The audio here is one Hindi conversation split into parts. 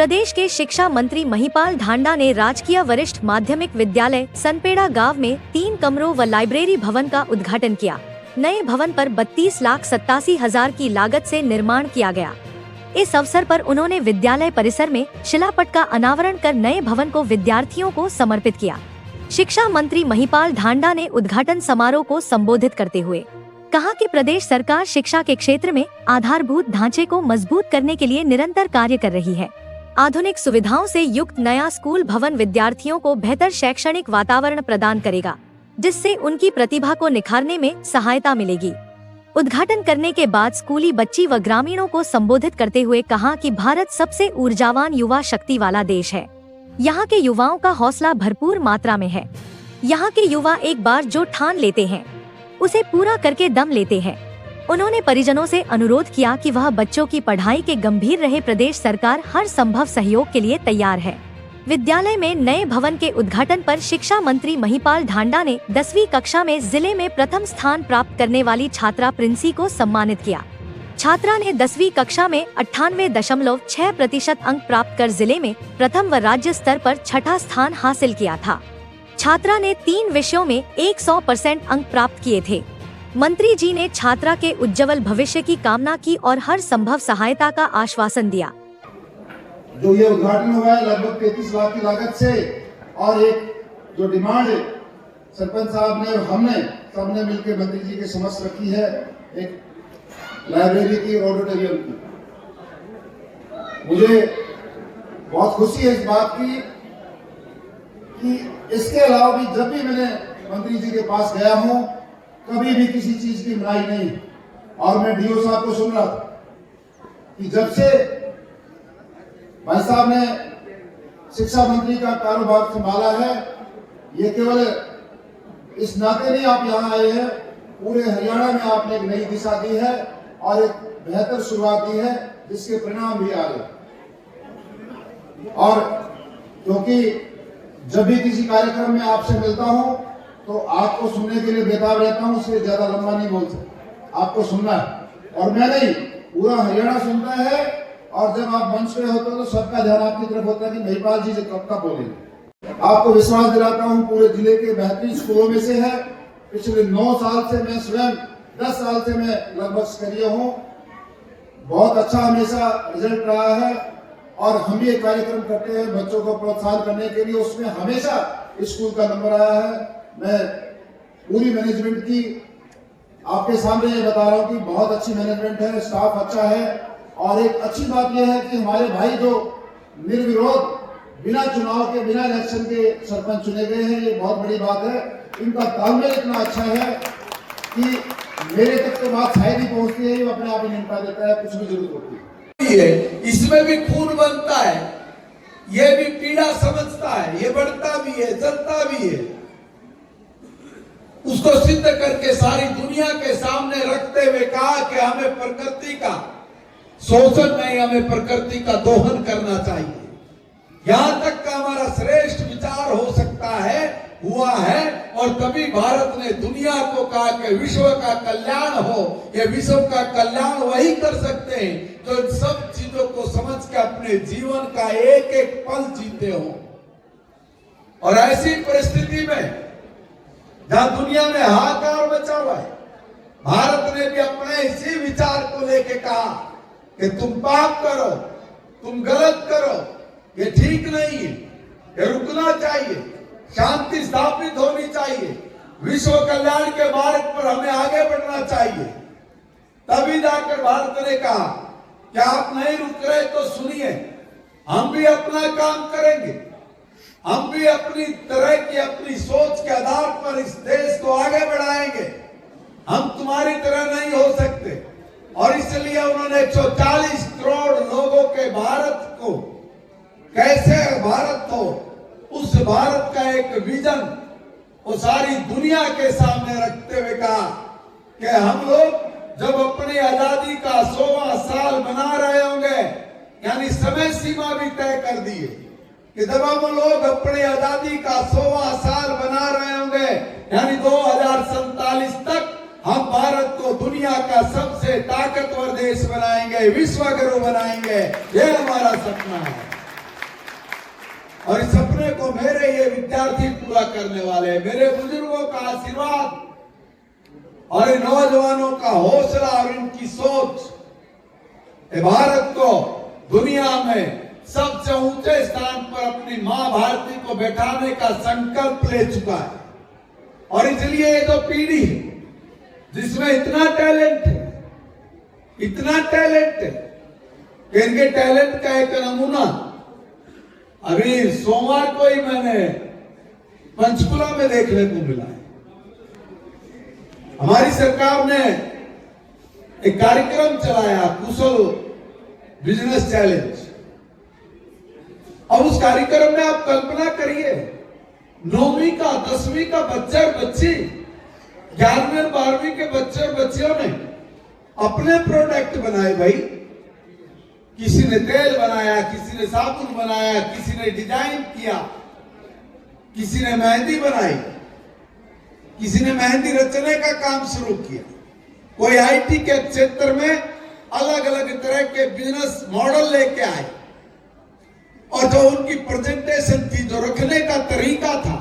प्रदेश के शिक्षा मंत्री महिपाल ढांडा ने राजकीय वरिष्ठ माध्यमिक विद्यालय सनपेड़ा गांव में 3 कमरों व लाइब्रेरी भवन का उद्घाटन किया। नए भवन पर 32,87,000 की लागत से निर्माण किया गया। इस अवसर पर उन्होंने विद्यालय परिसर में शिलापट का अनावरण कर नए भवन को विद्यार्थियों को समर्पित किया। शिक्षा मंत्री महिपाल ढांडा ने उद्घाटन समारोह को संबोधित करते हुए कहा कि प्रदेश सरकार शिक्षा के क्षेत्र में आधारभूत ढांचे को मजबूत करने के लिए निरंतर कार्य कर रही है। आधुनिक सुविधाओं से युक्त नया स्कूल भवन विद्यार्थियों को बेहतर शैक्षणिक वातावरण प्रदान करेगा, जिससे उनकी प्रतिभा को निखारने में सहायता मिलेगी। उद्घाटन करने के बाद स्कूली बच्ची व ग्रामीणों को संबोधित करते हुए कहा कि भारत सबसे ऊर्जावान युवा शक्ति वाला देश है। यहाँ के युवाओं का हौसला भरपूर मात्रा में है। यहाँ के युवा एक बार जो ठान लेते हैं उसे पूरा करके दम लेते हैं। उन्होंने परिजनों से अनुरोध किया कि वह बच्चों की पढ़ाई के गंभीर रहे। प्रदेश सरकार हर संभव सहयोग के लिए तैयार है। विद्यालय में नए भवन के उद्घाटन पर शिक्षा मंत्री महिपाल ढांडा ने 10वीं कक्षा में जिले में प्रथम स्थान प्राप्त करने वाली छात्रा प्रिंसी को सम्मानित किया। छात्रा ने 10वीं कक्षा में 98.6% अंक प्राप्त कर जिले में प्रथम व राज्य स्तर पर छठा स्थान हासिल किया था। छात्रा ने 3 विषयों में 100% अंक प्राप्त किए थे। मंत्री जी ने छात्रा के उज्जवल भविष्य की कामना की और हर संभव सहायता का आश्वासन दिया। जो ये उद्घाटन हुआ है लगभग 33 लाख की लागत से, और एक जो डिमांड सरपंच साहब ने और हमने सबने मिलकर मंत्री जी के समक्ष रखी है, एक लाइब्रेरी की, ऑडिटोरियम की। मुझे बहुत खुशी है इस बात की कि इसके अलावा भी जब भी मैंने मंत्री जी के पास गया हूं, कभी भी किसी चीज की मनाही नहीं। और मैं डीओ साहब को सुन रहा था कि जब से भाई साहब ने शिक्षा मंत्री का कारोबार संभाला है, ये केवल इस नाते नहीं आप यहाँ आए हैं, पूरे हरियाणा में आपने एक नई दिशा दी है और एक बेहतर शुरुआत दी है, जिसके परिणाम भी आ रहे। और क्योंकि जब भी किसी कार्यक्रम में आपसे मिलता हूं तो आपको सुनने के लिए बेताब रहता हूं, इसलिए ज्यादा लंबा नहीं बोल सकता। आपको सुनना है और मैं नहीं, पूरा हरियाणा सुनता है। और जब आप मंच पे होते हो तो सबका ध्यान आपकी तरफ होता है कि महिपाल जी कब बोलेंगे। आपको विश्वास दिलाता हूं, पूरे जिले के बेहतरीन स्कूलों में से है। पिछले 9 साल से मैं स्वयं, 10 साल से मैं लगभग सक्रिय हूँ। बहुत अच्छा हमेशा रिजल्ट रहा है और हम ये कार्यक्रम करते हैं बच्चों को प्रोत्साहन करने के लिए, उसमें हमेशा स्कूल का नंबर आया है। मैं पूरी मैनेजमेंट की आपके सामने ये बता रहा हूँ कि बहुत अच्छी मैनेजमेंट है, स्टाफ अच्छा है। और एक अच्छी बात यह है कि हमारे भाई जो निर्विरोध बिना चुनाव के, बिना इलेक्शन के सरपंच चुने गए हैं, ये बहुत बड़ी बात है। इनका तालमेल इतना अच्छा है कि मेरे तक तो बात शायद ही पहुंचती है, वो अपने आप ही निपटा देता है, कुछ भी जरूरत होती है। इसमें भी खून बनता है, ये भी पीड़ा समझता है, ये बढ़ता भी है, जलता भी है। उसको सिद्ध करके सारी दुनिया के सामने रखते हुए कहा कि हमें प्रकृति का शोषण नहीं, हमें प्रकृति का दोहन करना चाहिए। यहां तक का हमारा श्रेष्ठ विचार हो सकता है, हुआ है। और तभी भारत ने दुनिया को कहा कि विश्व का कल्याण हो। ये विश्व का कल्याण वही कर सकते हैं जो इन सब चीजों को समझ के अपने जीवन का एक एक पल जीते हो। और ऐसी परिस्थिति में जहां दुनिया में हाहाकार मचा हुआ है, भारत ने भी अपने इसी विचार को लेके कहा कि तुम पाप करो, तुम गलत करो, ये ठीक नहीं है, ये रुकना चाहिए, शांति स्थापित होनी चाहिए, विश्व कल्याण के मार्ग पर हमें आगे बढ़ना चाहिए। तभी जाकर भारत ने कहा कि आप नहीं रुक रहे तो सुनिए, हम भी अपना काम करेंगे, हम भी अपनी तरह की अपनी सोच के आधार पर इस देश को आगे बढ़ाएंगे। हम तुम्हारी तरह नहीं हो सकते। और इसलिए उन्होंने 140 करोड़ लोगों के भारत को कैसे भारत हो, उस भारत का एक विजन वो सारी दुनिया के सामने रखते हुए कहा कि हम लोग जब अपनी आजादी का 100वां साल मना रहे होंगे, यानी समय सीमा भी तय कर दिए कि जब हम लोग अपनी आजादी का 100वां साल मना रहे होंगे, यानी 2047 तक हम भारत को दुनिया का सबसे ताकतवर देश बनाएंगे, विश्व गुरु बनाएंगे। ये हमारा सपना है। और इस सपने को मेरे ये विद्यार्थी पूरा करने वाले हैं। मेरे बुजुर्गों का आशीर्वाद और इन नौजवानों का हौसला और इनकी सोच भारत को दुनिया में सबसे ऊंचे स्थान पर अपनी मां भारती को बैठाने का संकल्प ले चुका है। और इसलिए ये जो पीढ़ी है जिसमें इतना टैलेंट है कि इनके टैलेंट का एक नमूना अभी सोमवार को ही मैंने पंचकुला में देखने को मिला है। हमारी सरकार ने एक कार्यक्रम चलाया, कुशल बिजनेस चैलेंज। अब उस कार्यक्रम में आप कल्पना करिए, 9वीं का 10वीं का बच्चा और बच्ची, 11वीं और 12वीं के बच्चे और बच्चियों ने अपने प्रोडक्ट बनाए भाई। किसी ने तेल बनाया, किसी ने साबुन बनाया, किसी ने डिजाइन किया, किसी ने मेहंदी बनाई, किसी ने मेहंदी रचने का काम शुरू किया। कोई आईटी के क्षेत्र में अलग अलग तरह के बिजनेस मॉडल लेके आए और जो उनकी प्रेजेंटेशन थी, जो रखने का तरीका था,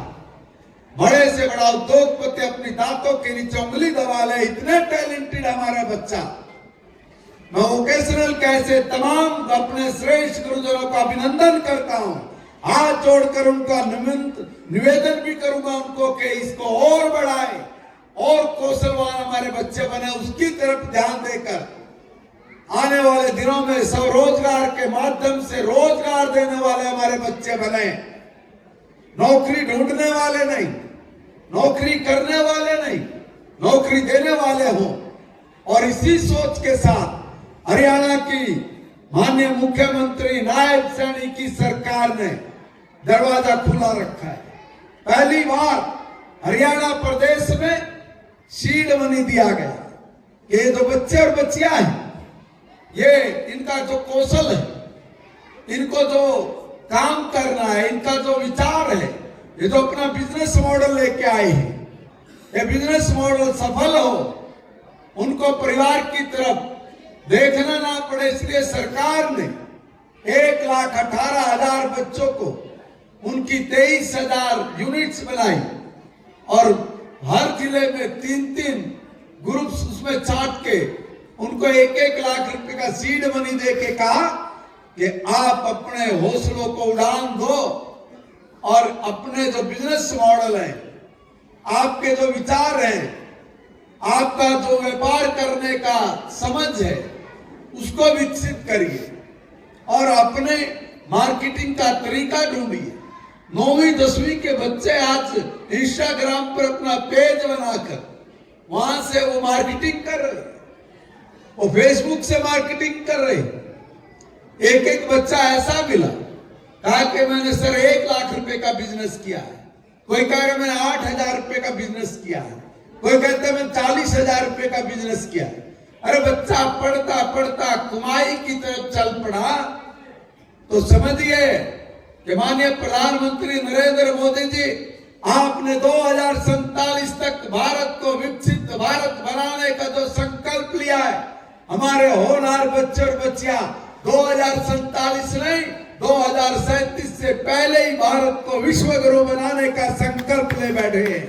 बड़े से बड़ा उद्योगपति अपनी दांतों के नीचे उंगली दबा ले, इतने टैलेंटेड हमारा बच्चा। मैं वोकेशनल कैसे तमाम अपने श्रेष्ठ गुरुजनों का अभिनंदन करता हूं, हाथ जोड़कर उनका निवेदन भी करूंगा उनको कि इसको और बढ़ाए और कौशलवान हमारे बच्चे बने, उसकी तरफ ध्यान देकर आने वाले दिनों में स्वरोजगार के माध्यम से रोजगार देने वाले हमारे बच्चे बने। नौकरी ढूंढने वाले नहीं, नौकरी करने वाले नहीं, नौकरी देने वाले हों। और इसी सोच के साथ हरियाणा की माननीय मुख्यमंत्री नायब सैनी की सरकार ने दरवाजा खुला रखा है। पहली बार हरियाणा प्रदेश में सीड मनी दिया गया। ये जो बच्चे और बच्चियां हैं, ये इनका जो कौशल है, इनको जो काम करना है, इनका जो विचार है, ये जो अपना बिजनेस मॉडल लेके आए हैं, ये बिजनेस मॉडल सफल हो, उनको परिवार की तरफ देखना ना पड़े, इसलिए सरकार ने 1,18,000 बच्चों को उनकी 23,000 यूनिट्स बनाई और हर जिले में 3-3 ग्रुप्स उसमें छांट के उनको 1-1 लाख रुपए का सीड मनी दे के कहा कि आप अपने हौसलों को उड़ान दो और अपने जो बिजनेस मॉडल है, आपके जो विचार हैं, आपका जो व्यापार करने का समझ है, उसको विकसित करिए और अपने मार्केटिंग का तरीका ढूंढिए। 9वीं 10वीं के बच्चे आज इंस्टाग्राम पर अपना पेज बनाकर वहां से वो मार्केटिंग कर रहे, वो फेसबुक से मार्केटिंग कर रहे। एक बच्चा ऐसा मिला, कहा कि मैंने सर 1 लाख रुपए का बिजनेस किया है, कोई कह रहा मैंने 8,000 रुपए का बिजनेस किया है, कोई कहता है मैंने 40,000 रुपए का बिजनेस किया है। अरे बच्चा पढ़ता पढ़ता कमाई की तरफ चल पड़ा तो समझिए कि माननीय प्रधानमंत्री नरेंद्र मोदी जी, आपने 2047 तक भारत को विकसित भारत बनाने का जो संकल्प लिया है, हमारे होनहार बच्चे और बच्चियां 2047 नहीं 2037 से पहले ही भारत को विश्व गुरु बनाने का संकल्प ले बैठे हैं।